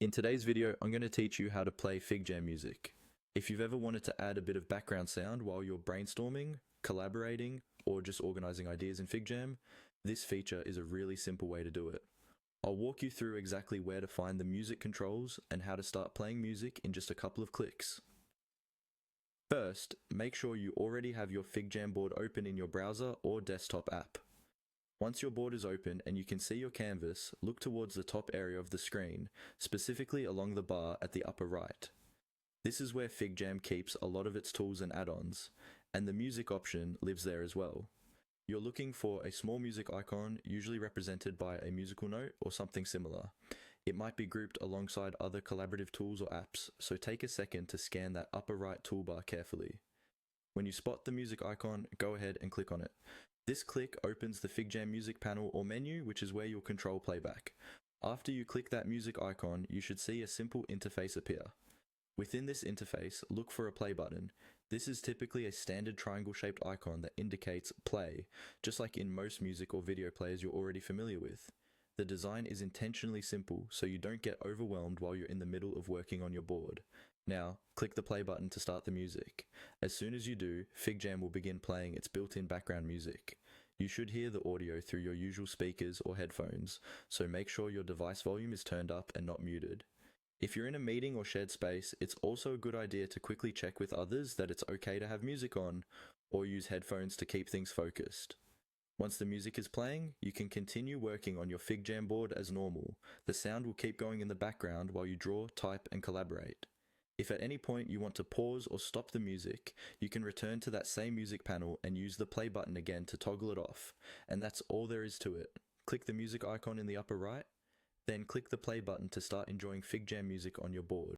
In today's video, I'm going to teach you how to play FigJam music. If you've ever wanted to add a bit of background sound while you're brainstorming, collaborating, or just organizing ideas in FigJam, this feature is a really simple way to do it. I'll walk you through exactly where to find the music controls and how to start playing music in just a couple of clicks. First, make sure you already have your FigJam board open in your browser or desktop app. Once your board is open and you can see your canvas, look towards the top area of the screen, specifically along the bar at the upper right. This is where FigJam keeps a lot of its tools and add-ons, and the music option lives there as well. You're looking for a small music icon, usually represented by a musical note or something similar. It might be grouped alongside other collaborative tools or apps, so take a second to scan that upper right toolbar carefully. When you spot the music icon, go ahead and click on it. This click opens the FigJam music panel or menu, which is where you'll control playback. After you click that music icon, you should see a simple interface appear. Within this interface, look for a play button. This is typically a standard triangle-shaped icon that indicates play, just like in most music or video players you're already familiar with. The design is intentionally simple, so you don't get overwhelmed while you're in the middle of working on your board. Now, click the play button to start the music. As soon as you do, FigJam will begin playing its built-in background music. You should hear the audio through your usual speakers or headphones, so make sure your device volume is turned up and not muted. If you're in a meeting or shared space, it's also a good idea to quickly check with others that it's okay to have music on, or use headphones to keep things focused. Once the music is playing, you can continue working on your FigJam board as normal. The sound will keep going in the background while you draw, type, and collaborate. If at any point you want to pause or stop the music, you can return to that same music panel and use the play button again to toggle it off, and that's all there is to it. Click the music icon in the upper right, then click the play button to start enjoying FigJam music on your board.